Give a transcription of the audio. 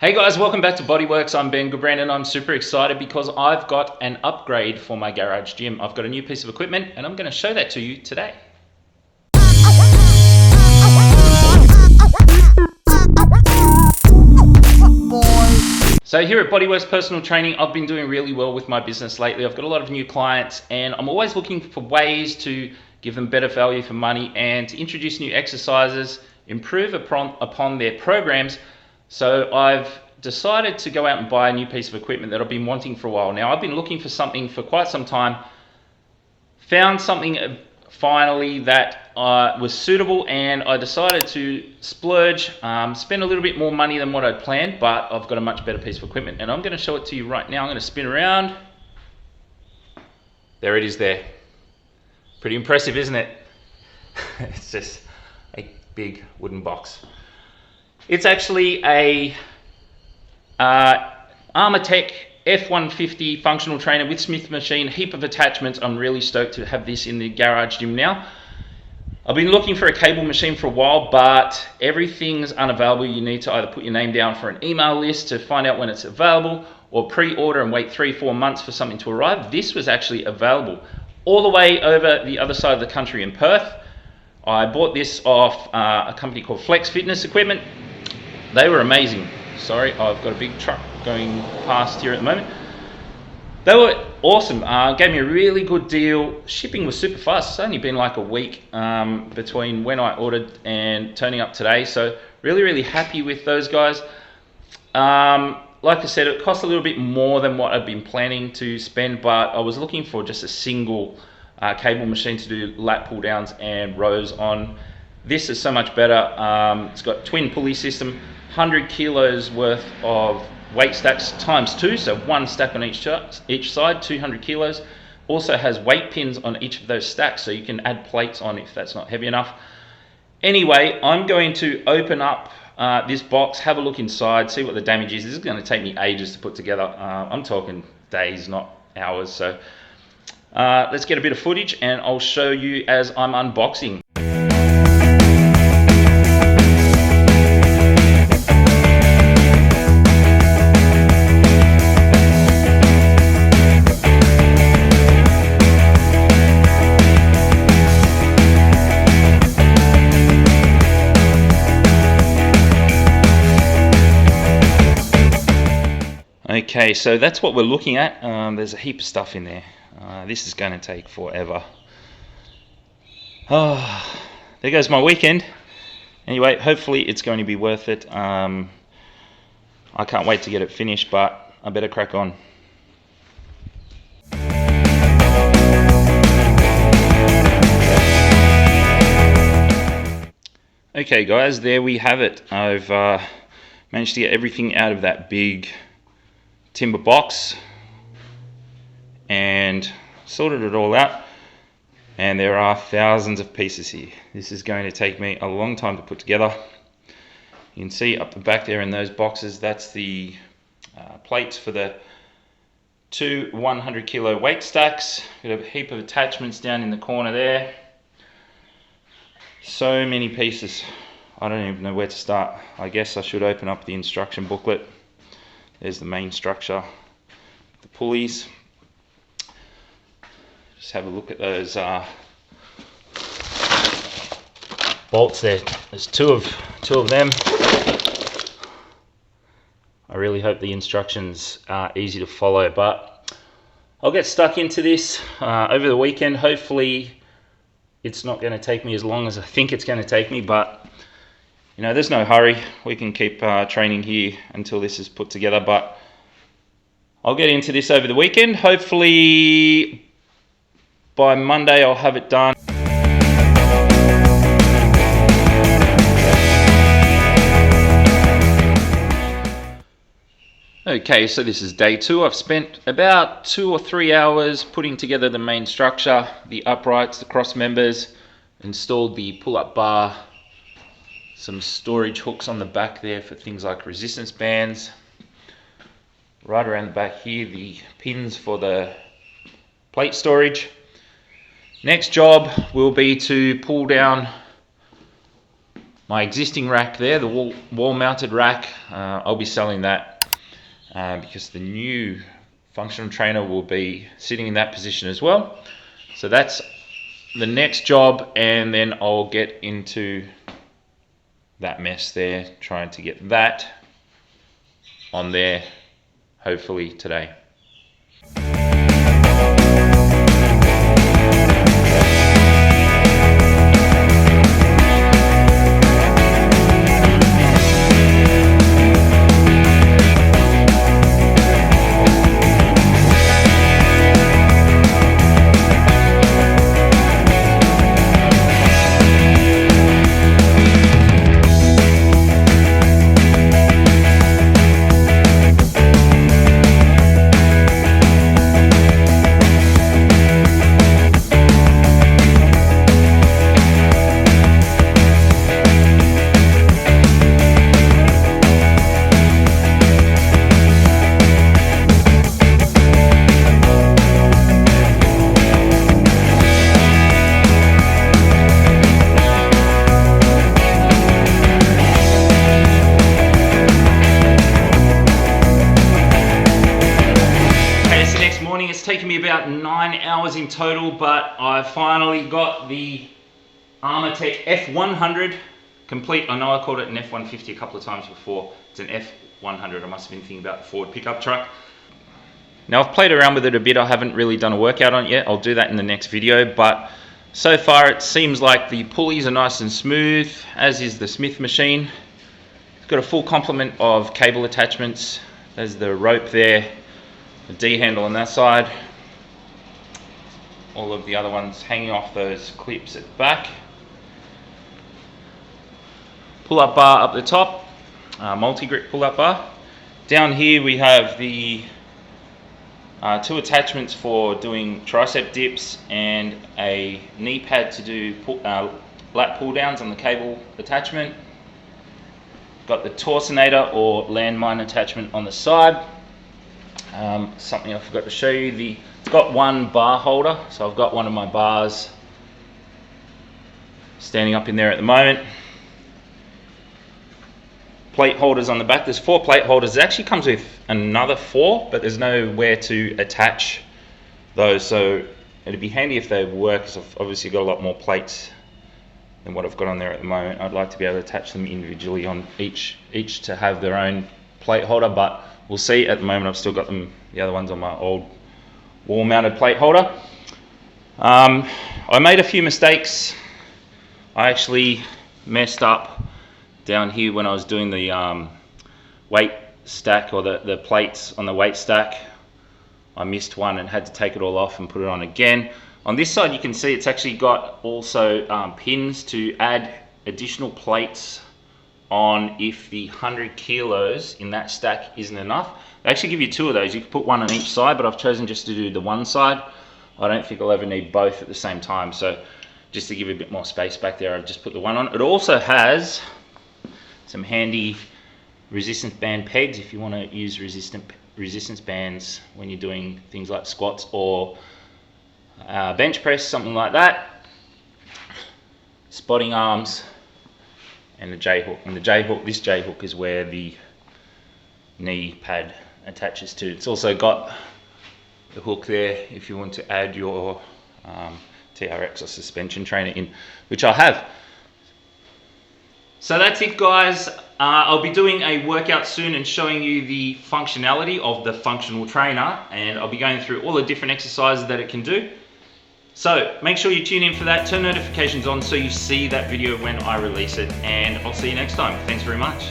Hey guys, welcome back to Bodyworks. I'm Ben Goodbrand and I'm super excited because I've got an upgrade for my garage gym. I've got a new piece of equipment and I'm going to show that to you today. So here at Bodyworks Personal Training, I've been doing really well with my business lately. I've got a lot of new clients and I'm always looking for ways to give them better value for money and to introduce new exercises, improve upon their programs. So I've decided to go out and buy a new piece of equipment that I've been wanting for a while. Now I've been looking for something for quite some time, found something finally that was suitable, and I decided to splurge, spend a little bit more money than what I'd planned, but I've got a much better piece of equipment and I'm going to show it to you right now. I'm going to spin around. There it is there. Pretty impressive, isn't it? It's just a big wooden box. It's actually a Armortech F150 Functional Trainer with Smith machine, heap of attachments. I'm really stoked to have this in the garage gym now. I've been looking for a cable machine for a while, but everything's unavailable. You need to either put your name down for an email list to find out when it's available, or pre-order and wait 3-4 months for something to arrive. This was actually available all the way over the other side of the country in Perth. I bought this off a company called Flex Fitness Equipment. They were amazing. Sorry, I've got a big truck going past here at the moment. They were awesome. Gave me a really good deal. Shipping was super fast. It's only been like a week between when I ordered and turning up today. So really happy with those guys. Like I said, it cost a little bit more than what I'd been planning to spend, but I was looking for just a single cable machine to do lat pull downs and rows on. This is so much better. It's got twin pulley system, 100 kilos worth of weight stacks times 2, so one stack on each side, 200 kilos. Also has weight pins on each of those stacks, so you can add plates on if that's not heavy enough. Anyway, I'm going to open up this box, have a look inside, see what the damage is. This is going to take me ages to put together. I'm talking days, not hours. So let's get a bit of footage and I'll show you as I'm unboxing. Okay, so that's what we're looking at. There's a heap of stuff in there. This is going to take forever. Oh, there goes my weekend. Anyway, hopefully it's going to be worth it. I can't wait to get it finished, but I better crack on. Okay guys, there we have it. I've managed to get everything out of that big timber box and sorted it all out, and there are thousands of pieces here. This is going to take me a long time to put together. You can see up the back there in those boxes, that's the plates for the 2 100 kilo weight stacks. Got a heap of attachments down in the corner there. So many pieces, I don't even know where to start. I guess I should open up the instruction booklet. There's the main structure, the pulleys. Just have a look at those bolts there. There's two of them. I really hope the instructions are easy to follow, but I'll get stuck into this over the weekend. Hopefully it's not going to take me as long as I think it's going to take me, but you know, there's no hurry. We can keep training here until this is put together, but I'll get into this over the weekend. Hopefully by Monday I'll have it done. Okay, so this is day 2. I've spent about 2 or 3 hours putting together the main structure, the uprights, the cross members, installed the pull-up bar, some storage hooks on the back there for things like resistance bands. Right around the back here, the pins for the plate storage. Next job will be to pull down my existing rack there, the wall mounted rack. I'll be selling that because the new functional trainer will be sitting in that position as well. So that's the next job, and then I'll get into that mess there, trying to get that on there hopefully today. It's taken me about 9 hours in total, but I finally got the Armortech F100 complete. I know I called it an F150 a couple of times before. It's an F100. I must have been thinking about the Ford pickup truck. Now I've played around with it a bit. I haven't really done a workout on it yet. I'll do that in the next video, but so far it seems like the pulleys are nice and smooth, as is the Smith machine. It's got a full complement of cable attachments. There's the rope there, the D handle on that side, all of the other ones hanging off those clips at the back. Pull-up bar up the top, multi-grip pull-up bar. Down here we have the two attachments for doing tricep dips and a knee pad to do lat pull downs on the cable attachment. Got the torsionator or landmine attachment on the side. Something I forgot to show you, it's got one bar holder, so I've got one of my bars standing up in there at the moment. Plate holders on the back, there's 4 plate holders. It actually comes with another 4, but there's nowhere to attach those, so it'd be handy if they work, because I've obviously got a lot more plates than what I've got on there at the moment. I'd like to be able to attach them individually on each to have their own plate holder, but we'll see. At the moment I've still got them, the other ones on my old wall mounted plate holder. I made a few mistakes. I actually messed up down here when I was doing the weight stack, or the plates on the weight stack. I missed one and had to take it all off and put it on again. On this side you can see it's actually got also pins to add additional plates on if the 100 kilos in that stack isn't enough. They actually give you 2 of those. You can put one on each side, but I've chosen just to do the one side. I don't think I'll ever need both at the same time, so just to give a bit more space back there, I've just put the one on. It also has some handy resistance band pegs if you want to use resistance bands when you're doing things like squats or bench press, something like that. Spotting arms and the J hook. And the J hook, this J hook is where the knee pad attaches to. It's also got the hook there if you want to add your TRX or suspension trainer in, which I have. So that's it, guys. I'll be doing a workout soon and showing you the functionality of the functional trainer, and I'll be going through all the different exercises that it can do. So make sure you tune in for that, turn notifications on so you see that video when I release it, and I'll see you next time. Thanks very much.